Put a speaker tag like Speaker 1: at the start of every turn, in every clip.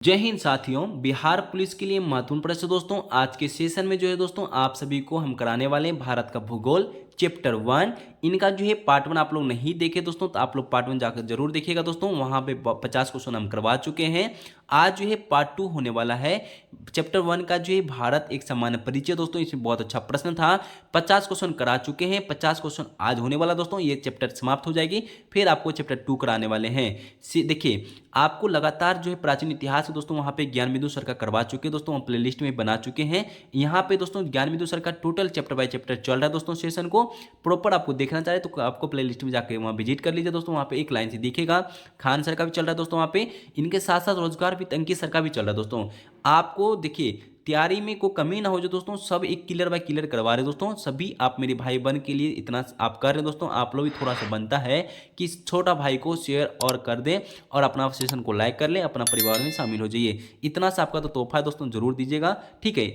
Speaker 1: जय हिंद साथियों। बिहार पुलिस के लिए महत्वपूर्ण प्रश्न दोस्तों आज के सेशन में जो है दोस्तों आप सभी को हम कराने वाले हैं भारत का भूगोल चैप्टर 1। इनका जो है पार्ट 1 आप लोग नहीं देखे दोस्तों तो आप लोग पार्ट 1 जाकर जरूर देखिएगा दोस्तों। वहां पे 50 क्वेश्चन हम करवा चुके हैं। आज जो है पार्ट 2 होने वाला है चैप्टर 1 का जो है भारत एक सामान्य परिचय दोस्तों। इसमें बहुत अच्छा प्रश्न था, 50 क्वेश्चन करा चुके हैं, 50 क्वेश्चन आज होने वाला दोस्तों। ये चैप्टर समाप्त हो जाएगी, फिर आपको चैप्टर 2 कराने वाले हैं। देखिए आपको लगातार जो है प्राचीन इतिहास है दोस्तों वहाँ पे ज्ञान बिंदु सर का करवा चुके हैं दोस्तों, हम प्लेलिस्ट में बना चुके हैं। यहाँ पे दोस्तों ज्ञान बिंदु सर का टोटल चैप्टर बाय चैप्टर चल रहा है दोस्तों। सेशन को प्रॉपर आपको देखना चाहे तो आपको प्लेलिस्ट में जाकर वहाँ विजिट कर लीजिए दोस्तों। वहाँ पे एक लाइन से दिखेगा, खान सर का भी चल रहा है दोस्तों वहाँ पे। इनके साथ साथ रोजगार भी अंकित सर का भी चल रहा है दोस्तों। आपको देखिए तैयारी में कोई कमी ना हो जाए दोस्तों, सब एक क्लियर बाय क्लियर करवा रहे दोस्तों। सभी आप मेरे भाई बहन के लिए इतना आप कर रहे हैं दोस्तों। आप लोग भी थोड़ा सा बनता है कि छोटा भाई को शेयर और कर दें और अपना सेशन को लाइक कर लें, अपना परिवार में शामिल हो जाइए। इतना सा आपका तो तोहफा है दोस्तों, जरूर दीजिएगा, ठीक है।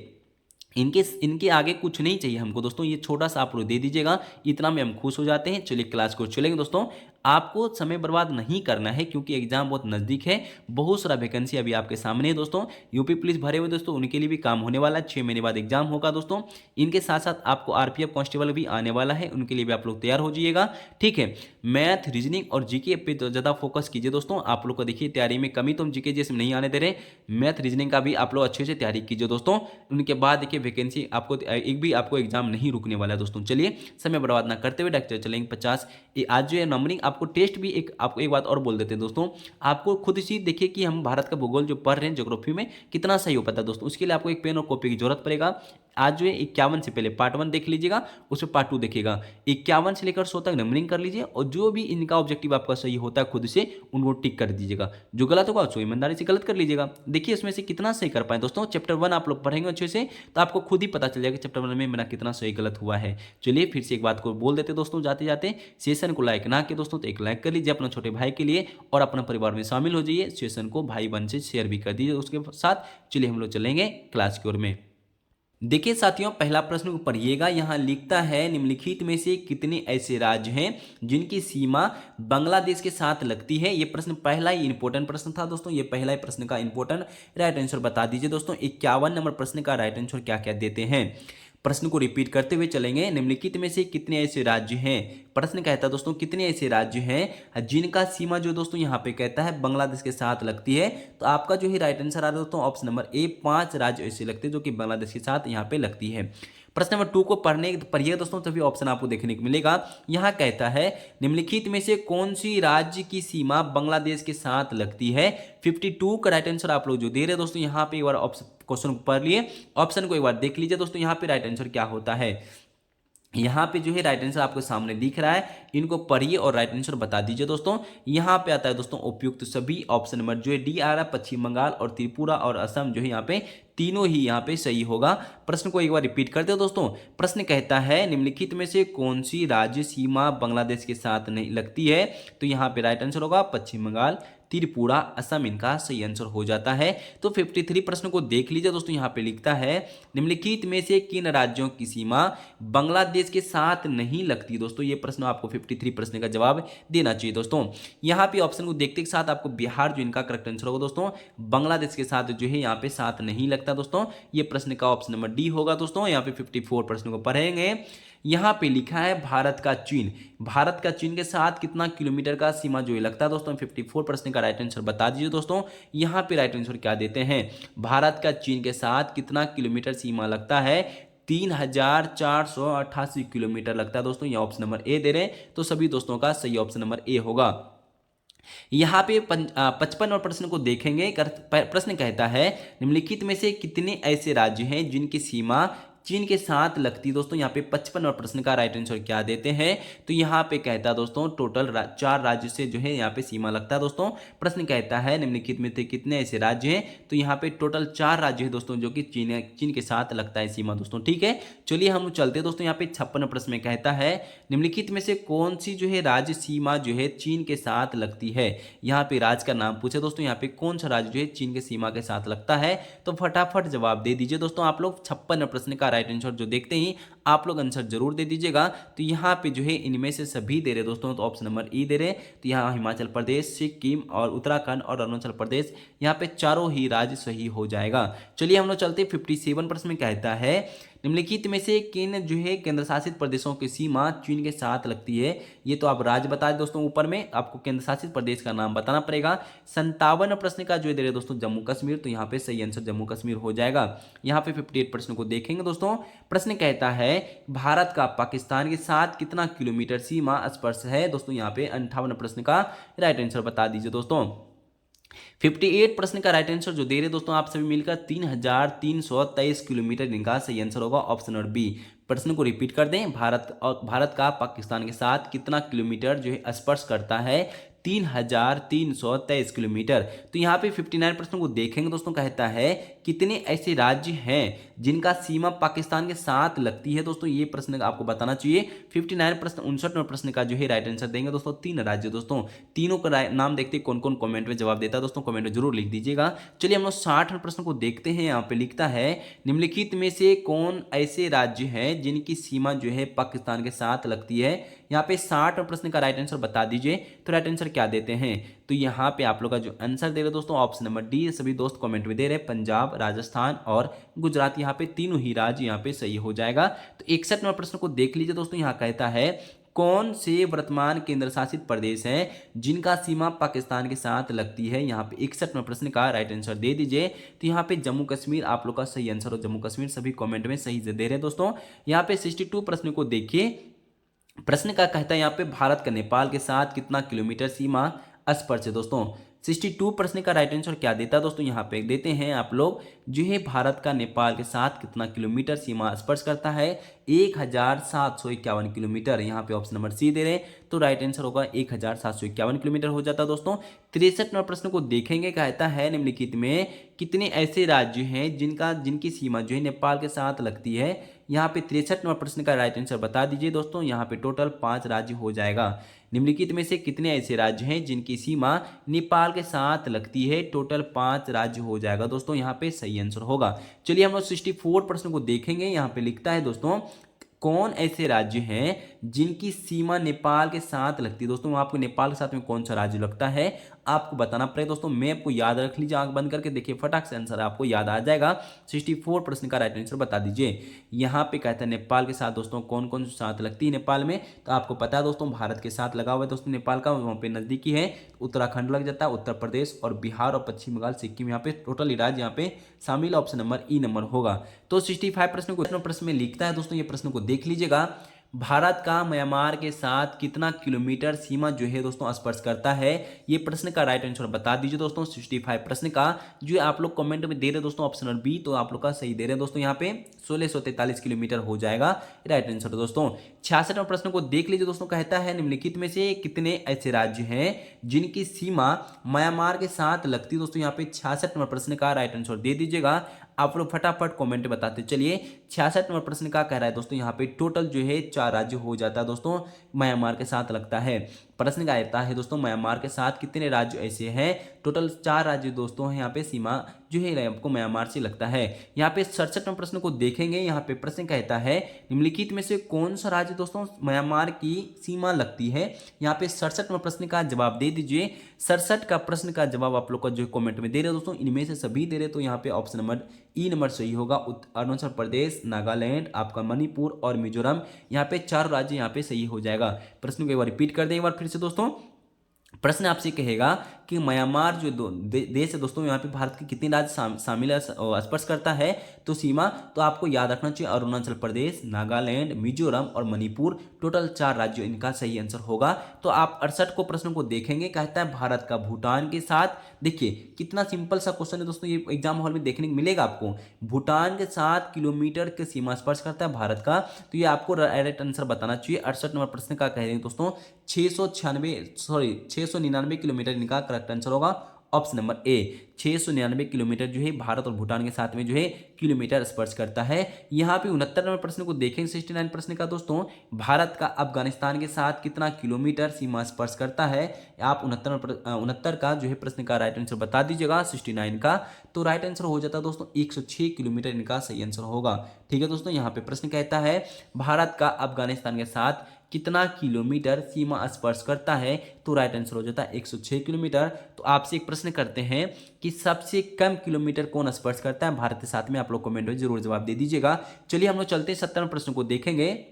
Speaker 1: इनके आगे कुछ नहीं चाहिए हमको दोस्तों, ये छोटा सा आप लोग दे दीजिएगा, इतना में हम खुश हो जाते हैं। चलिए क्लास को चलेंगे दोस्तों। आपको समय बर्बाद नहीं करना है क्योंकि एग्जाम बहुत नज़दीक है। बहुत सारा वैकेंसी अभी आपके सामने है दोस्तों। यूपी पुलिस भरे हुए दोस्तों, उनके लिए भी काम होने वाला है। 6 महीने बाद एग्जाम होगा दोस्तों। इनके साथ साथ आपको आरपीएफ कांस्टेबल भी आने वाला है, उनके लिए भी आप लोग तैयार हो जाइएगा, ठीक है। मैथ रीजनिंग और जीके पे तो ज़्यादा फोकस कीजिए दोस्तों। आप लोग को देखिए तैयारी में कमी तो हम जीके जैसे नहीं आने दे रहे, मैथ रीजनिंग का भी आप लोग अच्छे से तैयारी कीजिए दोस्तों। उनके बाद देखिए वैकेंसी आपको एक भी आपको एग्जाम नहीं रुकने वाला है दोस्तों। चलिए समय बर्बाद ना करते हुए डायरेक्ट चलेंगे 50। आज जो है नंबरिंग आपको टेस्ट भी आपको एक बात और बोल देते हैं दोस्तों। आपको खुद ही देखिए कि हम भारत का भूगोल जो पढ़ रहे हैं ज्योग्राफी में कितना सही हो पाता है दोस्तों। उसके लिए आपको एक पेन और कॉपी की जरूरत पड़ेगा। आज जो है 51 से पहले पार्ट 1 देख लीजिएगा, उसमें पार्ट 2 देखिएगा। 51 से लेकर 100 तक नंबरिंग कर लीजिए और जो भी इनका ऑब्जेक्टिव आपका सही होता है खुद से उनको टिक कर दीजिएगा। जो गलत होगा उसको ईमानदारी से गलत कर लीजिएगा। देखिए इसमें से कितना सही कर पाए दोस्तों। चैप्टर 1 आप लोग पढ़ेंगे अच्छे से तो आपको खुद ही पता चल जाएगा चैप्टर 1 में मेरा कितना सही गलत हुआ है। चलिए फिर से एक बात को बोल देते दोस्तों जाते जाते, सेशन को लाइक ना किए दोस्तों तो एक लाइक कर लीजिए अपना छोटे भाई के लिए और अपना परिवार में शामिल हो जाइए। सेशन को भाई बहन से शेयर भी कर दीजिए उसके साथ। चलिए हम लोग चलेंगे क्लास की ओर में। देखिए साथियों पहला प्रश्न को पढ़िएगा। यहाँ लिखता है निम्नलिखित में से कितने ऐसे राज्य हैं जिनकी सीमा बांग्लादेश के साथ लगती है। ये प्रश्न पहला ही इंपॉर्टेंट प्रश्न था दोस्तों। ये पहला ही प्रश्न का इंपॉर्टेंट राइट आंसर बता दीजिए दोस्तों। 51 नंबर प्रश्न का राइट आंसर क्या क्या देते हैं। प्रश्न को रिपीट करते हुए चलेंगे। निम्नलिखित में से कितने ऐसे राज्य हैं, प्रश्न कहता है दोस्तों कितने ऐसे राज्य हैं जिनका सीमा जो दोस्तों यहाँ पे कहता है बांग्लादेश के साथ लगती है। तो आपका जो है राइट आंसर आ रहा है दोस्तों ऑप्शन नंबर ए, 5 राज्य ऐसे लगते हैं जो कि बांग्लादेश के साथ यहाँ पे लगती है। प्रश्न नंबर 2 को पढ़िए दोस्तों तभी ऑप्शन आपको देखने को मिलेगा। यहाँ कहता है निम्नलिखित में से कौन सी राज्य की सीमा बांग्लादेश के साथ लगती है। 52 का राइट आंसर आप लोग जो दे रहे हैं दोस्तों यहाँ पे एक बार ऑप्शन क्वेश्चन को पढ़ लिए, ऑप्शन को एक बार देख लीजिए दोस्तों। यहाँ पे राइट आंसर क्या होता है। यहाँ पे जो है राइट आंसर आपको सामने दिख रहा है, इनको पढ़िए और राइट आंसर बता दीजिए दोस्तों। यहाँ पे आता है दोस्तों उपयुक्त सभी ऑप्शन नंबर जो है डी आ रहा है, पश्चिम बंगाल और त्रिपुरा और असम जो है यहाँ पे तीनों ही यहाँ पे सही होगा। प्रश्न को एक बार रिपीट करते हो दोस्तों। प्रश्न कहता है निम्नलिखित में से कौन सी राज्य सीमा बांग्लादेश के साथ नहीं लगती है। तो यहाँ पे राइट आंसर होगा पश्चिम बंगाल, त्रिपुरा, असम इनका सही आंसर हो जाता है। तो 53 प्रश्न को देख लीजिए दोस्तों। यहाँ पे लिखता है निम्नलिखित में से किन राज्यों की सीमा बांग्लादेश के साथ नहीं लगती। दोस्तों ये प्रश्न आपको 53 प्रश्न का जवाब देना चाहिए दोस्तों। यहाँ पे ऑप्शन को देखते के साथ आपको बिहार जो इनका करेक्ट आंसर होगा दोस्तों, बांग्लादेश के साथ जो है यहाँ पे साथ नहीं लगता दोस्तों। ये प्रश्न का ऑप्शन नंबर डी होगा दोस्तों। यहाँ पे 54 प्रश्नों को पढ़ेंगे। यहाँ पे लिखा है भारत का चीन, भारत का चीन के साथ कितना किलोमीटर का सीमा जो है लगता है दोस्तों। 54 प्रश्न का राइट आंसर बता दीजिए दोस्तों। यहाँ पे राइट आंसर क्या देते हैं, भारत का चीन के साथ कितना किलोमीटर सीमा लगता है। 3488 किलोमीटर लगता है दोस्तों। ये ऑप्शन नंबर ए दे रहे हैं तो सभी दोस्तों का सही ऑप्शन नंबर ए होगा। यहाँ पे 55 और प्रश्न को देखेंगे। प्रश्न कहता है निम्नलिखित में से कितने ऐसे राज्य हैं जिनकी सीमा चीन के साथ लगती है दोस्तों। यहाँ पे 55 और प्रश्न का राइट आंसर क्या देते हैं। तो यहाँ पे कहता है दोस्तों टोटल 4 राज्य से जो है यहाँ पे सीमा लगता है दोस्तों। प्रश्न कहता है निम्नलिखित में से कितने ऐसे राज्य हैं। तो यहाँ पे टोटल 4 राज्य है दोस्तों जो कि चीन के साथ लगता है सीमा दोस्तों, ठीक है। चलिए हम चलते दोस्तों। यहाँ पे 56 प्रश्न में कहता है निम्नलिखित में से कौन सी जो है राज्य सीमा जो है चीन के साथ लगती है। यहाँ पे राज्य का नाम पूछे दोस्तों। यहाँ पे कौन सा राज्य जो है चीन के सीमा के साथ लगता है। तो फटाफट जवाब दे दीजिए दोस्तों आप लोग। 56 प्रश्न का राइट आंसर जो देखते ही आप लोग आंसर जरूर दे दीजिएगा। तो यहाँ पे जो है इनमें से सभी दे रहे दोस्तों, तो ऑप्शन नंबर ई दे रहे। तो यहाँ हिमाचल प्रदेश, सिक्किम और उत्तराखंड और अरुणाचल प्रदेश, यहाँ पे चारों ही राज्य सही हो जाएगा। चलिए हम लोग चलते 57 प्रश्न में कहता है निम्नलिखित में से किन जो है केंद्र शासित प्रदेशों की सीमा चीन के साथ लगती है। ये तो आप राज्य बता दें दोस्तों, ऊपर में आपको केंद्र शासित प्रदेश का नाम बताना पड़ेगा। 57 प्रश्न का जो दे रहे दोस्तों जम्मू कश्मीर, तो यहाँ पे सही आंसर जम्मू कश्मीर हो जाएगा। यहाँ पे 58 प्रश्न को देखेंगे दोस्तों। प्रश्न कहता है भारत का पाकिस्तान के साथ कितना किलोमीटर सीमा स्पर्श है। दोस्तों यहाँ पे 58 प्रश्न का राइट आंसर बता दीजिए दोस्तों। 58 प्रश्न का राइट आंसर जो दे रहे दोस्तों आप सभी मिलकर 3323 किलोमीटर, इनका सही आंसर होगा ऑप्शन नंबर बी। प्रश्न को रिपीट कर दें, भारत का पाकिस्तान के साथ कितना किलोमीटर जो है स्पर्श करता है, 3323 किलोमीटर। तो यहाँ पे 59 प्रश्न को देखेंगे दोस्तों, कहता है कितने ऐसे राज्य हैं जिनका सीमा पाकिस्तान के साथ लगती है। दोस्तों ये प्रश्न आपको बताना चाहिए। 59 प्रश्न 59 प्रश्न का जो है राइट आंसर देंगे दोस्तों 3 राज्य। दोस्तों तीनों का नाम देखते कौन कौन कमेंट में जवाब देता है दोस्तों, कमेंट में जरूर लिख दीजिएगा। चलिए हम लोग 60 प्रश्न को देखते हैं। यहाँ पे लिखता है निम्नलिखित में से कौन ऐसे राज्य हैं जिनकी सीमा जो है पाकिस्तान के साथ लगती है। यहाँ पे 60 प्रश्न का राइट आंसर बता दीजिए। तो राइट आंसर क्या देते हैं, तो यहाँ पे आप लोग का जो आंसर दे रहे दोस्तों ऑप्शन नंबर डी, सभी दोस्त कमेंट में दे रहे पंजाब, राजस्थान और गुजरात। यहाँ पे तीनों ही राज्य यहाँ पे सही हो जाएगा। तो 61 नंबर प्रश्न को देख लीजिए दोस्तों। यहाँ कहता है कौन से वर्तमान केंद्र शासित प्रदेश हैं जिनका सीमा पाकिस्तान के साथ लगती है। यहाँ पे 61 नंबर प्रश्न का राइट आंसर दे दीजिए। तो यहाँ पे जम्मू कश्मीर आप लोग का सही आंसर हो, जम्मू कश्मीर सभी कमेंट में सही दे रहे दोस्तों। यहाँ पे 62 प्रश्न को देखिए। प्रश्न का कहता है यहाँ पे भारत का नेपाल के साथ कितना किलोमीटर सीमा स्पर्श है। दोस्तों 62 प्रश्न का राइट आंसर क्या देता है दोस्तों, यहाँ पे देते हैं आप लोग जो है भारत का नेपाल के साथ कितना किलोमीटर सीमा स्पर्श करता है, 1751 किलोमीटर। यहाँ पे ऑप्शन नंबर सी दे रहे हैं। तो राइट आंसर होगा 1751 किलोमीटर हो जाता है दोस्तों। 63 नंबर प्रश्न को देखेंगे, कहता है निम्नलिखित में कितने ऐसे राज्य हैं जिनकी सीमा जो है नेपाल के साथ लगती है। यहाँ पे 63 नंबर प्रश्न का राइट आंसर बता दीजिए दोस्तों। यहाँ पे टोटल 5 राज्य हो जाएगा। निम्नलिखित में से कितने ऐसे राज्य हैं जिनकी सीमा नेपाल के साथ लगती है, टोटल 5 राज्य हो जाएगा दोस्तों। यहाँ पे सही आंसर होगा। चलिए हम लोग 64 प्रश्न को देखेंगे। यहाँ पे लिखता है दोस्तों कौन ऐसे राज्य हैं जिनकी सीमा नेपाल के साथ लगती है। दोस्तों आपको नेपाल के साथ में कौन सा राज्य लगता है आपको बताना पड़ेगा दोस्तों। मैं आपको याद रख लीजिए, आंख बंद करके देखिए, फटाक से आंसर आपको याद आ जाएगा। 64 प्रश्न का राइट आंसर बता दीजिए। यहाँ पे कहता है नेपाल के साथ दोस्तों कौन कौन से साथ लगती है नेपाल में, तो आपको पता है दोस्तों भारत के साथ लगा हुआ है दोस्तों नेपाल का, वहाँ पे नजदीकी है। उत्तराखंड लग जाता है, उत्तर प्रदेश और बिहार और पश्चिम बंगाल, सिक्किम, यहाँ पे टोटल राज्य यहाँ पे शामिल। ऑप्शन नंबर ई नंबर होगा। तो 65 प्रश्न में लिखता है दोस्तों, ये प्रश्न को देख लीजिएगा। भारत का म्यांमार के साथ कितना किलोमीटर सीमा जो है दोस्तों स्पर्श करता है। ये प्रश्न का राइट आंसर बता दीजिए दोस्तों। 65 प्रश्न का जो आप लोग कमेंट में दे रहे दोस्तों ऑप्शन नंबर बी, तो आप लोग का सही दे रहे हैं दोस्तों। यहाँ पे 1643 किलोमीटर हो जाएगा राइट आंसर दोस्तों। 66 प्रश्न को देख लीजिए दोस्तों, कहता है निम्नलिखित में से कितने ऐसे राज्य हैं जिनकी सीमा म्यांमार के साथ लगती है। दोस्तों यहाँ पे 66 नंबर प्रश्न का राइट आंसर दे दीजिएगा। आप लोग फटाफट कमेंट बताते चलिए। 66 नंबर प्रश्न का कह रहा है दोस्तों, यहाँ पे टोटल जो है 4 राज्य हो जाता है दोस्तों, म्यांमार के साथ लगता है। प्रश्न का आता है दोस्तों म्यांमार के साथ कितने राज्य ऐसे हैं, टोटल 4 राज्य दोस्तों हैं। यहाँ पे सीमा जो है आपको म्यांमार से लगता है। यहाँ पे 67 नंबर प्रश्न को देखेंगे। यहाँ पे प्रश्न कहता है निम्नलिखित में से कौन सा राज्य दोस्तों म्यांमार की सीमा लगती है। यहाँ पे 67 नंबर प्रश्न का जवाब दे दीजिए। 67 का प्रश्न का जवाब आप लोग का जो कमेंट में दे रहे हो दोस्तों, इनमें से सभी दे रहे, तो यहाँ पे ऑप्शन नंबर ई नंबर सही होगा। अरुणाचल प्रदेश, नागालैंड, आपका मणिपुर और मिजोरम, यहाँ पे 4 राज्य यहाँ पे सही हो जाएगा। प्रश्न को एक बार रिपीट कर दें एक बार फिर से दोस्तों। प्रश्न आपसे कहेगा कि म्यांमार जो देश है दोस्तों, यहाँ पे भारत के कितने राज्य शामिल है, स्पर्श करता है तो सीमा, तो आपको याद रखना चाहिए अरुणाचल प्रदेश, नागालैंड, मिजोरम और मणिपुर, टोटल 4 राज्य इनका सही आंसर होगा। तो आप 68 को प्रश्न को देखेंगे, कहता है भारत का भूटान के साथ, देखिए कितना सिंपल सा क्वेश्चन है दोस्तों, ये एग्जाम हॉल में देखने को मिलेगा आपको। भूटान के 7 किलोमीटर की सीमा स्पर्श करता है भारत का, तो ये आपको डायरेक्ट आंसर बताना चाहिए। 68 नंबर प्रश्न का कह रहे हैं दोस्तों 699 किलोमीटर इनका करेक्ट आंसर होगा। ऑप्शन नंबर ए 699 किलोमीटर जो है भारत और भूटान के साथ में जो है किलोमीटर स्पर्श करता है। यहाँ पे 69 नंबर प्रश्न को देखेंगे 69 प्रश्न का दोस्तों, भारत का अफगानिस्तान के साथ कितना किलोमीटर सीमा स्पर्श करता है। आप 69 का जो है प्रश्न का राइट आंसर बता दीजिएगा 69 का। तो राइट आंसर हो जाता है दोस्तों 106 किलोमीटर इनका सही आंसर होगा। ठीक है दोस्तों, यहाँ पे प्रश्न कहता है भारत का अफगानिस्तान के साथ कितना किलोमीटर सीमा स्पर्श करता है। तो राइट आंसर हो जाता है 106 किलोमीटर। तो आपसे एक प्रश्न करते हैं कि सबसे कम किलोमीटर कौन स्पर्श करता है भारत के साथ में, आप लोग कमेंट में जरूर जवाब दे दीजिएगा। चलिए हम लोग चलते हैं 70 प्रश्न को देखेंगे।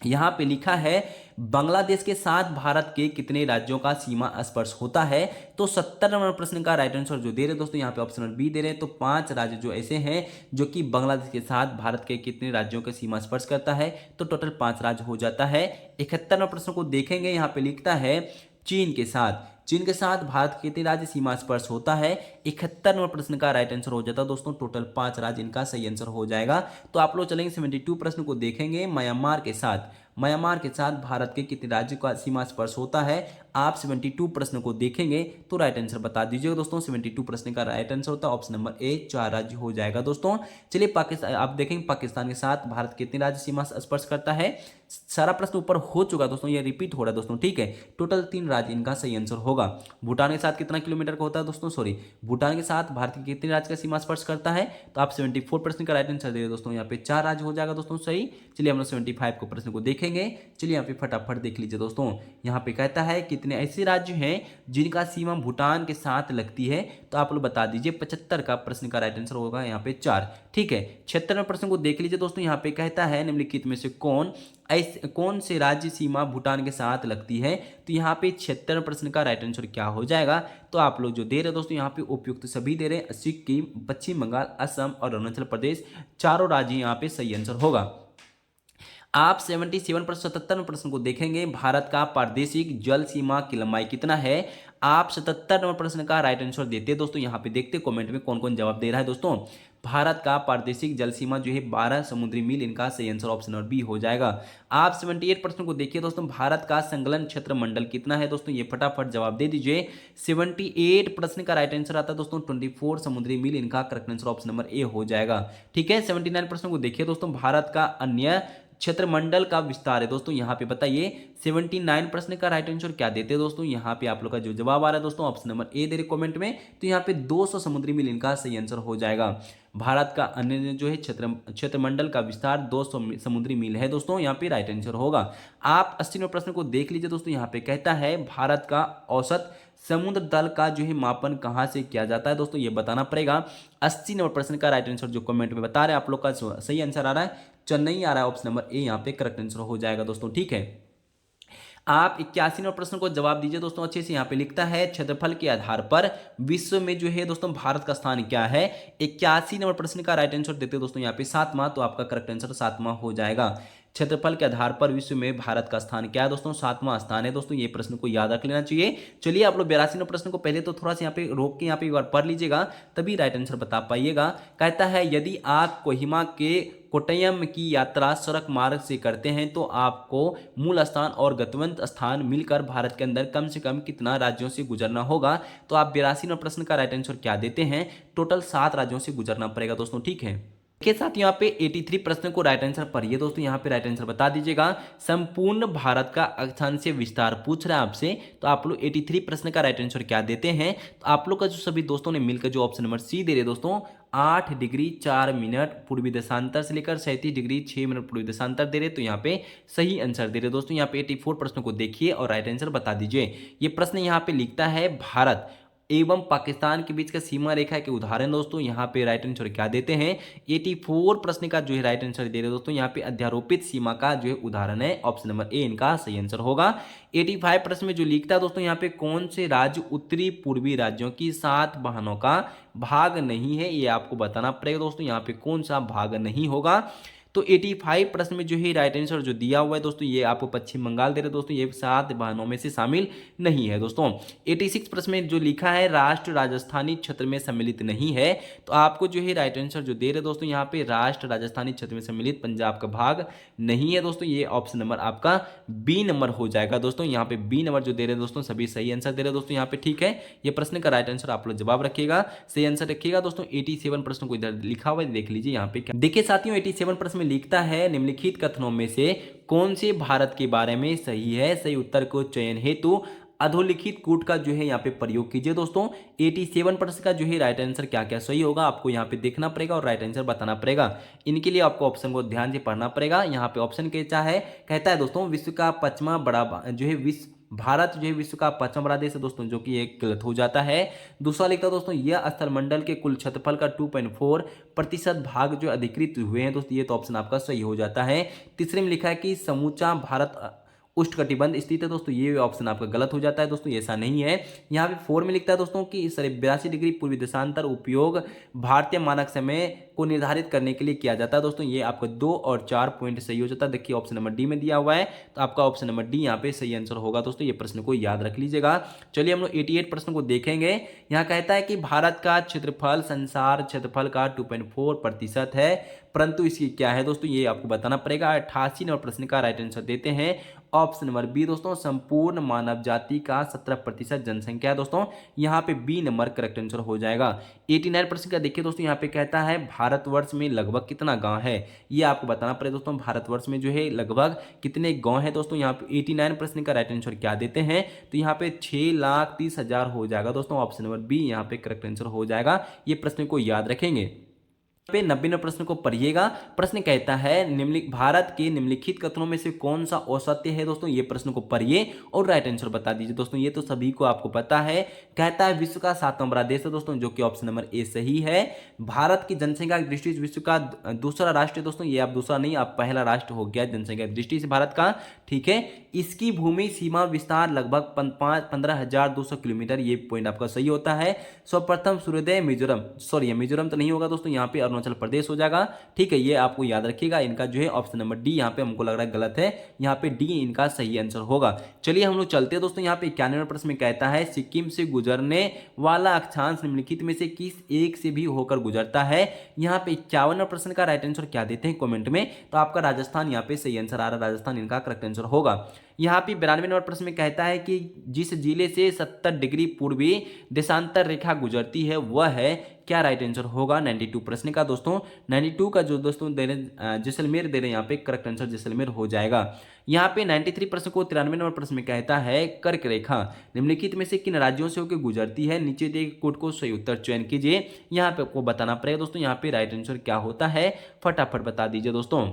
Speaker 1: यहाँ पे लिखा है बांग्लादेश के साथ भारत के कितने राज्यों का सीमा स्पर्श होता है। तो 70 नंबर प्रश्न का राइट आंसर जो दे रहे दोस्तों, यहाँ पे ऑप्शन नंबर बी दे रहे हैं। तो 5 राज्य जो ऐसे हैं जो कि बांग्लादेश के साथ भारत के कितने राज्यों का सीमा स्पर्श करता है, तो टोटल 5 राज्य हो जाता है। 71 नंबर प्रश्न को देखेंगे, यहाँ पे लिखता है चीन के साथ भारत के कितने राज्य सीमा स्पर्श होता है। 71 नंबर प्रश्न का राइट आंसर हो जाता है दोस्तों टोटल 5 राज्य इनका सही आंसर हो जाएगा। तो आप लोग चलेंगे 72 प्रश्न को देखेंगे। म्यांमार के साथ भारत के कितने राज्य का सीमा स्पर्श होता है। आप 72 प्रश्न को देखेंगे तो राइट आंसर बता दीजिएगा दोस्तों। 72 प्रश्न का राइट आंसर होता है ऑप्शन नंबर ए 4 राज्य हो जाएगा दोस्तों। चलिए पाकिस्तान आप देखेंगे पाकिस्तान के साथ भारत कितने राज्य सीमा स्पर्श करता है। सारा प्रश्न ऊपर हो चुका दोस्तों, ये रिपीट हो रहा है दोस्तों। ठीक है, टोटल 3 राज्य इनका सही आंसर होगा। भूटान के साथ कितना किलोमीटर का होता है दोस्तों, सॉरी भूटान के साथ भारत के कितने राज्य का सीमा स्पर्श करता है। तो आप 74 प्रश्न का राइट आंसर दे रहे दोस्तों, यहाँ पे 4 राज्य हो जाएगा दोस्तों सही। चलिए हम लोग 75 को प्रश्न को देखेंगे। चलिए यहाँ पे फटाफट देख लीजिए दोस्तों। यहाँ पे कहता है कितने ऐसे राज्य हैं जिनका सीमा भूटान के साथ लगती है। तो आप लोग बता दीजिए। 75 का प्रश्न का राइट आंसर होगा यहाँ पे 4। ठीक है, 76वें प्रश्न को देख लीजिए दोस्तों। यहाँ पे कहता है निम्नलिखित में से कौन से राज्य सीमा भूटान के साथ लगती है। तो यहाँ पे 76वें प्रश्न का राइट आंसर क्या हो जाएगा। तो आप लोग जो दे रहे दोस्तों यहाँ पे उपयुक्त सभी दे रहे, सिक्किम, पश्चिम बंगाल, असम और अरुणाचल प्रदेश, चारों राज्य यहाँ पे सही आंसर होगा। आप 77 प्रश्न को देखेंगे। भारत का प्रादेशिक जल सीमा की लंबाई कितना है। आप 77 नंबर प्रश्न का राइट आंसर देते हैं दोस्तों। यहाँ पे देखते कमेंट में कौन कौन जवाब दे रहा है दोस्तों। भारत का प्रादेशिक जल सीमा जो है 12 समुद्री मील, इनका सही आंसर ऑप्शन नंबर बी हो जाएगा। आप 78 प्रश्न को देखिए दोस्तों। भारत का संकलन क्षेत्र मंडल कितना है दोस्तों, ये फटाफट जवाब दे दीजिए। 78 प्रश्न का राइट आंसर आता है दोस्तों 24 समुद्री मील, इनका correct answer option number A हो जाएगा। ठीक है, 79 प्रश्न को देखिए दोस्तों। भारत का अन्य क्षेत्रमंडल का विस्तार है दोस्तों, यहाँ पे बताइए। 79 प्रश्न का राइट आंसर क्या देते हैं दोस्तों। यहाँ पे आप लोग का जो जवाब आ रहा है दोस्तों ऑप्शन नंबर ए दे रहे कमेंट में। तो यहाँ पे 200 समुद्री मील इनका सही आंसर हो जाएगा। भारत का अन्य जो है क्षेत्रमंडल का विस्तार 200 समुद्री मील है दोस्तों, यहाँ पे राइट आंसर होगा। आप 80वें प्रश्न को देख लीजिए दोस्तों। यहाँ पे कहता है भारत का औसत समुद्र तल का जो है मापन कहाँ से किया जाता है दोस्तों, ये बताना पड़ेगा। 80 नंबर प्रश्न का राइट आंसर जो कमेंट में बता रहे हैं आप लोग का सही आंसर आ रहा है चेन्नई आ रहा है, ऑप्शन नंबर ए यहाँ पे करेक्ट आंसर हो जाएगा दोस्तों। ठीक है, आप 81 नंबर प्रश्न को जवाब दीजिए दोस्तों अच्छे से। यहाँ पे लिखता है क्षेत्रफल के आधार पर विश्व में जो है दोस्तों भारत का स्थान क्या है। 81 नंबर प्रश्न का राइट आंसर देते हैं दोस्तों यहाँ पे 7वां, तो आपका करेक्ट आंसर 7वां हो जाएगा। क्षेत्रफल के आधार पर विश्व में भारत का स्थान क्या है दोस्तों, 7वां स्थान है दोस्तों। ये प्रश्न को याद रख लेना चाहिए। चलिए आप लोग 82 नंबर प्रश्न को पहले तो थोड़ा सा यहाँ पे रोक के यहाँ पे एक बार पढ़ लीजिएगा, तभी राइट आंसर बता पाइएगा। कहता है यदि आप कोहिमा के कोट्टयम की यात्रा सड़क मार्ग से करते हैं तो आपको मूल स्थान और गंतव्य स्थान मिलकर भारत के अंदर कम से कम कितना राज्यों से गुजरना होगा। तो आप 82 नंबर प्रश्न का राइट आंसर क्या देते हैं, टोटल 7 राज्यों से गुजरना पड़ेगा दोस्तों। ठीक है, के साथ यहाँ पे 83 प्रश्न को राइट आंसर पढ़िए दोस्तों। यहाँ पे राइट आंसर बता दीजिएगा। संपूर्ण भारत का अक्षांशीय विस्तार पूछ रहा है आपसे, तो आप लोग 83 प्रश्न का राइट आंसर क्या देते हैं। तो आप लोग का जो सभी दोस्तों ने मिलकर जो ऑप्शन नंबर सी दे रहे दोस्तों 8 डिग्री 4 मिनट पूर्वी देशांतर से लेकर 37 डिग्री 6 मिनट पूर्वी देशांतर दे रहे, तो यहाँ पे सही आंसर दे रहे दोस्तों। यहाँ पे 84 प्रश्न को देखिए और राइट आंसर बता दीजिए। ये प्रश्न यहाँ पे लिखता है भारत एवं पाकिस्तान के बीच का सीमा रेखा के उदाहरण दोस्तों, यहाँ पे राइट आंसर क्या देते हैं। 84 प्रश्न का जो है राइट आंसर दे रहे दोस्तों, यहाँ पे अध्यारोपित सीमा का जो है उदाहरण है, ऑप्शन नंबर ए इनका सही आंसर होगा। 85 प्रश्न में जो लिखता है दोस्तों यहाँ पे कौन से राज्य उत्तरी पूर्वी राज्यों की 7 वाहनों का भाग नहीं है, ये आपको बताना पड़ेगा दोस्तों। यहाँ पे कौन सा भाग नहीं होगा। तो 85 प्रश्न में जो है राइट आंसर जो दिया हुआ है दोस्तों ये आपको पश्चिम बंगाल दे रहे दोस्तों, ये 7 बहनों में से शामिल नहीं है दोस्तों। 86 प्रश्न में जो लिखा है राष्ट्र राजस्थानी क्षेत्र में सम्मिलित नहीं है, तो आपको जो है राइट आंसर जो दे रहे दोस्तों यहाँ पे राष्ट्र राजस्थानी क्षेत्र में सम्मिलित पंजाब का भाग नहीं है दोस्तों, ये ऑप्शन नंबर आपका बी नंबर हो जाएगा दोस्तों। यहाँ पे बी नंबर जो दे रहे दोस्तों सभी सही आंसर दे रहे दोस्तों यहाँ पे, ठीक है। ये प्रश्न का राइट आंसर आप लोग जवाब रखिएगा, सही आंसर रखिएगा दोस्तों। 87 प्रश्न को इधर लिखा हुआ है, देख लीजिए यहाँ पे क्या देखिए साथियों। 87 प्रश्न में लिखता है निम्नलिखित कथनों में से कौन से भारत के बारे में सही है, सही उत्तर को चयन हेतु अधोलिखित कूट का जो है यहाँ पे प्रयोग कीजिए दोस्तों। 87 प्रश्न का जो है राइट आंसर क्या क्या सही होगा आपको यहाँ पे देखना पड़ेगा और राइट आंसर बताना पड़ेगा। इनके लिए आपको ऑप्शन को ध्यान से पढ़ना पड़ेगा। यहाँ पे ऑप्शन कहता है दोस्तों विश्व का पांचवा बड़ा जो है भारत जो है विश्व का पांचवा बड़ा देश है दोस्तों, जो कि एक गलत हो जाता है। दूसरा लिखता है दोस्तों यह स्थलमंडल के कुल क्षेत्रफल का 2.4% भाग जो अधिकृत हुए हैं दोस्तों, ये तो ऑप्शन आपका सही हो जाता है। तीसरे में लिखा है कि समूचा भारत उष्णकटिबंध स्थित है दोस्तों, ये ऑप्शन आपका गलत हो जाता है दोस्तों, ऐसा नहीं है। यहाँ पे 4 में लिखता है दोस्तों कि 82 डिग्री पूर्वी देशांतर उपयोग भारतीय मानक समय को निर्धारित करने के लिए किया जाता है दोस्तों, ये आपका 2 और 4 पॉइंट सही हो जाता है। देखिए ऑप्शन नंबर डी में दिया हुआ है, तो आपका ऑप्शन नंबर डी यहाँ पे सही आंसर होगा दोस्तों, ये प्रश्न को याद रख लीजिएगा। चलिए हम लोग 88 प्रश्न को देखेंगे। यहाँ कहता है कि भारत का क्षेत्रफल संसार क्षेत्रफल का 2.4% है, परंतु इसकी क्या है दोस्तों, ये आपको बताना पड़ेगा। 88 नंबर प्रश्न का राइट आंसर देते हैं ऑप्शन नंबर बी दोस्तों, संपूर्ण मानव जाति का 17% जनसंख्या है दोस्तों, यहाँ पे बी नंबर करेक्ट आंसर हो जाएगा। 89 प्रश्न का देखिए दोस्तों, यहाँ पे कहता है भारतवर्ष में लगभग कितना गांव है, ये आपको बताना पड़ेगा दोस्तों। भारतवर्ष में जो है लगभग कितने गांव है दोस्तों, यहाँ पे 89 प्रश्न का राइट आंसर क्या देते हैं, तो यहाँ पे 6,30,000 हो जाएगा दोस्तों, ऑप्शन नंबर बी यहाँ पे करेक्ट आंसर हो जाएगा। ये प्रश्न को याद रखेंगे। पे 90 प्रश्न को पढ़िएगा। प्रश्न कहता है भारत के निम्नलिखित कथनों में से कौन सा औसत्य है दोस्तों, ये प्रश्न को पढ़िए और राइट आंसर बता दीजिए दोस्तों, ये तो सभी को आपको पता है। कहता है विश्व का 7वां बड़ा देश है दोस्तों, जो कि ऑप्शन नंबर ए सही है। भारत की जनसंख्या की दृष्टि से विश्व का दूसरा राष्ट्र है दोस्तों, ये आप दूसरा नहीं आप पहला राष्ट्र हो गया जनसंख्या की दृष्टि से भारत का, ठीक है। इसकी भूमि सीमा विस्तार लगभग 15,200 किलोमीटर, ये पॉइंट आपका सही होता है। सर्वप्रथम सूर्योदय मिजोरम, सॉरी मिजोरम तो नहीं होगा दोस्तों, यहाँ पे अरुणाचल प्रदेश हो जाएगा, ठीक है। ये आपको याद रखिएगा, इनका जो है ऑप्शन नंबर डी यहाँ पे हमको लग रहा है गलत है, यहाँ पे डी इनका सही आंसर होगा। चलिए हम लोग चलते हैं दोस्तों। यहाँ पे 91 प्रश्न में कहता है सिक्किम से गुजरने वाला अक्षांश निम्नलिखित में से किस एक से भी होकर गुजरता है। यहाँ पे 51 प्रश्न का राइट आंसर क्या देते हैं कमेंट में, तो आपका राजस्थान यहाँ पे सही आंसर आ रहा है, राजस्थान इनका करेक्ट आंसर होगा। यहाँ पे 92 नंबर प्रश्न में कहता है कि जिस जिले से 70 डिग्री पूर्वी देशांतर रेखा गुजरती है वह है, क्या राइट आंसर होगा 92 प्रश्न का दोस्तों। 92 का जो दोस्तों दे रहे जैसलमेर दे रहे यहाँ पे करेक्ट आंसर जैसलमेर हो जाएगा। यहाँ पे 93 प्रश्न को 93 नंबर प्रश्न में कहता है कर्क रेखा निम्नलिखित में से किन राज्यों से होकर गुजरती है, नीचे दिए कोड को सही उत्तर चयन कीजिए। यहाँ पे आपको बताना पड़ेगा दोस्तों, यहाँ पे राइट आंसर क्या होता है फटाफट बता दीजिए दोस्तों।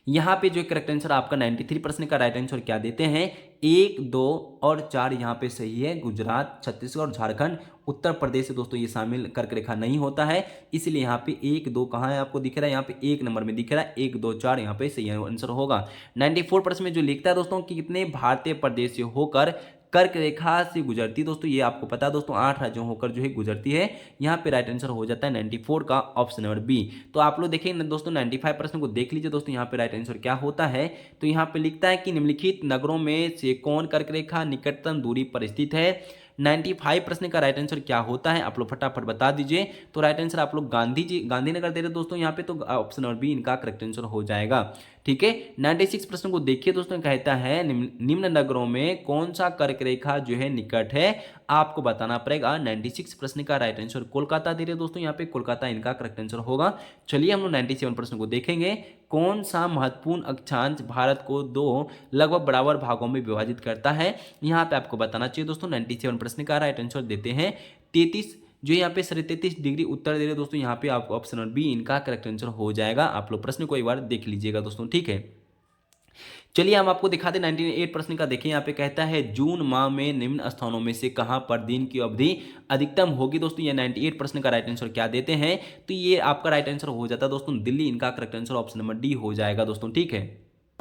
Speaker 1: यहाँ पे जो करेक्ट आंसर आपका 93 प्रश्न का राइट आंसर क्या देते हैं, 1, 2 और 4 यहाँ पे सही है। गुजरात, छत्तीसगढ़, झारखंड, उत्तर प्रदेश से दोस्तों ये शामिल कर्क रेखा नहीं होता है, इसलिए यहाँ पे 1, 2 कहाँ है आपको दिख रहा है, यहाँ पे 1 नंबर में दिख रहा है, 1, 2, 4 यहाँ पे सही आंसर होगा। 94 प्रश्न में जो लिखता है दोस्तों कि कितने भारतीय प्रदेश से होकर कर्क रेखा से गुजरती दोस्तों, ये आपको पता है दोस्तों 8 राज्यों होकर जो है गुजरती है। यहाँ पे राइट आंसर हो जाता है 94 का ऑप्शन नंबर बी। तो आप लोग देखेंगे दोस्तों 95 प्रश्न को देख लीजिए दोस्तों, यहाँ पे राइट आंसर क्या होता है, तो यहाँ पे लिखता है कि निम्नलिखित नगरों में से कौन कर्क रेखा निकटतम दूरी पर स्थित है। 95 प्रश्न का राइट आंसर क्या होता है आप लोग फटाफट बता दीजिए। तो राइट आंसर आप लोग गांधीनगर दे रहे दोस्तों यहाँ पे, तो ऑप्शन नंबर बी इनका करेक्ट आंसर हो जाएगा, ठीक है। 96 प्रश्न को देखिए दोस्तों, कहता है निम्न नगरों में कौन सा कर्क रेखा जो है निकट है, आपको बताना पड़ेगा। 96 प्रश्न का राइट आंसर कोलकाता दे रहे दोस्तों, यहाँ पे कोलकाता इनका करेक्ट आंसर होगा। चलिए हम लोग 97 प्रश्न को देखेंगे। कौन सा महत्वपूर्ण अक्षांश भारत को 2 लगभग बराबर भागों में विभाजित करता है, यहाँ पे आपको बताना चाहिए दोस्तों। 97 प्रश्न का राइट आंसर देते हैं 33, जो यहाँ पे 33 डिग्री उत्तर दे रहे दोस्तों, यहाँ पे आपको ऑप्शन नंबर बी इनका करेक्ट आंसर हो जाएगा। आप लोग प्रश्न को एक बार देख लीजिएगा दोस्तों, ठीक है। चलिए हम आपको दिखाते 98 प्रश्न का देखिए, यहाँ पे कहता है जून माह में निम्न स्थानों में से कहां पर दिन की अवधि अधिकतम होगी दोस्तों। ये 98 प्रश्न का राइट आंसर क्या देते हैं, तो ये आपका राइट आंसर हो जाता है दोस्तों दिल्ली, इनका correct answer option number D हो जाएगा दोस्तों, ठीक है।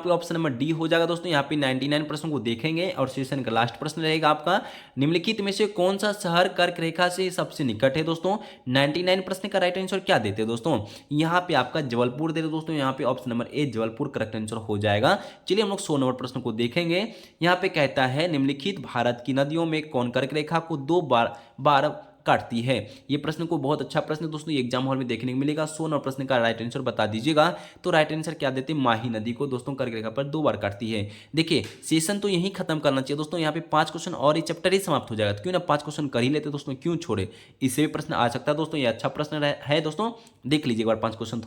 Speaker 1: पे ऑप्शन नंबर डी हो जाएगा दोस्तों। यहाँ पे 99 प्रश्नों को देखेंगे और सेशन का लास्ट प्रश्न रहेगा आपका, निम्नलिखित में से कौन सा शहर कर्क रेखा से सबसे निकट है दोस्तों। 99 प्रश्न का राइट आंसर क्या देते हैं दोस्तों, यहाँ पे आपका जबलपुर दे दो दोस्तों। यहाँ पे option number A Jabalpur correct answer हो जाएगा। चलिए हम लोग 100 नंबर प्रश्न को देखेंगे। यहाँ पे कहता है निम्नलिखित भारत की नदियों में कौन कर्क रेखा को 2 बार काटती है। ये प्रश्न को बहुत अच्छा प्रश्न दोस्तों एग्जाम हॉल में देखने को मिलेगा। 100 नंबर प्रश्न का राइट आंसर बता दीजिएगा। तो राइट आंसर क्या देते हैं, माही नदी को दोस्तों कर्क रेखा पर 2 बार काटती है। देखिए सेशन तो यही खत्म करना चाहिए दोस्तों, यहाँ पे 5 क्वेश्चन और ये चैप्टर ही समाप्त हो जाएगा। तो क्यों ना 5 क्वेश्चन कर ही लेते दोस्तों, क्यों छोड़े। इससे भी प्रश्न आ सकता है दोस्तों, ये अच्छा प्रश्न है दोस्तों। देख लीजिए एक बार 5 क्वेश्चन,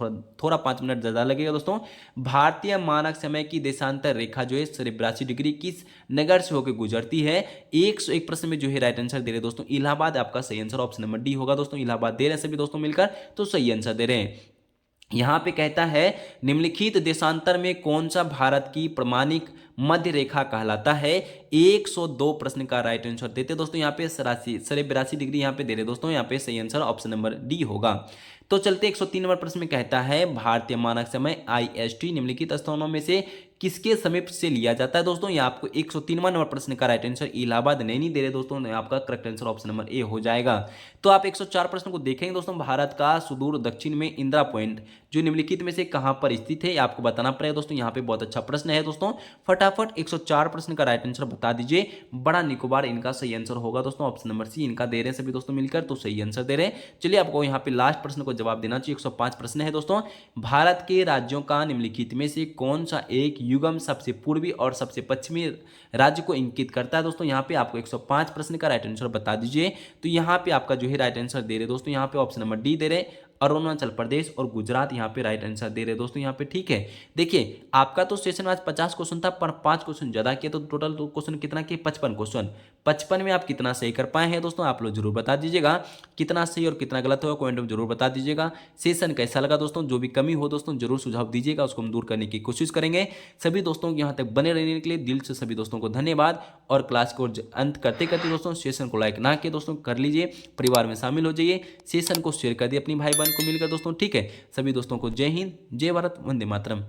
Speaker 1: थोड़ा 5 मिनट ज्यादा लगेगा दोस्तों। भारतीय मानक समय की देशांतर रेखा जो है 82 डिग्री किस नगर से होकर गुजरती है। 101 प्रश्न में जो है राइट आंसर दे रहे दोस्तों इलाहाबाद, आपका सही आंसर ऑप्शन नंबर डी होगा दोस्तों। इलाहाबाद दे रहे हैं सभी दोस्तों मिलकर, तो सही आंसर दे रहे हैं। यहां पे कहता है निम्नलिखित देशांतर में कौन सा भारत की प्रमाणिक मध्य रेखा कहलाता है। 102 प्रश्न का राइट आंसर देते दोस्तों। यहाँ पे 82 डिग्री यहाँ पे दे रहे दोस्तों, यहाँ पे सही आंसर ऑप्शन नंबर डी होगा। तो चलते 103 नंबर प्रश्न में कहता है भारतीय मानक समय IST निम्नलिखित स्थानों में से किसके समीप से लिया जाता है दोस्तों। ये आपको 103वां नंबर प्रश्न का राइट आंसर इलाहाबाद नहीं दे रहे दोस्तों, आपका correct answer option number A हो जाएगा। तो आप 104 प्रश्न को देखेंगे दोस्तों। भारत का सुदूर दक्षिण में इंदिरा पॉइंट जो निम्नलिखित में से कहां पर स्थित है, आपको बताना पड़ेगा दोस्तों। यहाँ पे बहुत अच्छा प्रश्न है दोस्तों, फटाफट 104 प्रश्न का राइट आंसर बता दीजिए। बड़ा निकोबार इनका सही आंसर होगा दोस्तों, ऑप्शन नंबर सी इनका दे रहे हैं सभी दोस्तों मिलकर, तो सही आंसर दे रहे हैं। चलिए आपको यहाँ पे लास्ट प्रश्न को जवाब देना चाहिए। 105 प्रश्न है दोस्तों। भारत के राज्यों का निम्नलिखित में से कौन सा एक युग्म सबसे पूर्वी और सबसे पश्चिमी राज्य को इंगित करता है दोस्तों। यहाँ पे आपको 105 प्रश्न का राइट आंसर बता दीजिए। तो यहाँ पे आपका जो है राइट आंसर दे रहे दोस्तों, यहाँ पे ऑप्शन नंबर डी दे रहे, अरुणाचल प्रदेश और गुजरात यहाँ पे राइट आंसर दे रहे दोस्तों यहाँ पे, ठीक है। देखिए आपका तो सेशन आज 50 क्वेश्चन था, पर 5 क्वेश्चन ज्यादा किया, तो टोटल तो क्वेश्चन कितना किए, 55 क्वेश्चन। 55 में आप कितना सही कर पाए हैं दोस्तों, आप लोग जरूर बता दीजिएगा। कितना सही और कितना गलत होगा कमेंट में जरूर बता दीजिएगा। सेशन कैसा लगा दोस्तों, जो भी कमी हो दोस्तों जरूर सुझाव दीजिएगा, उसको हम दूर करने की कोशिश करेंगे। सभी दोस्तों को यहाँ तक बने रहने के लिए दिल से सभी दोस्तों को धन्यवाद। और क्लास को अंत करते करते दोस्तों सेशन को लाइक ना किए दोस्तों कर लीजिए, परिवार में शामिल हो जाइए, सेशन को शेयर कर दिए अपनी भाई बहन को मिलकर दोस्तों, ठीक है। सभी दोस्तों को जय हिंद, जय भारत, वंदे मातरम।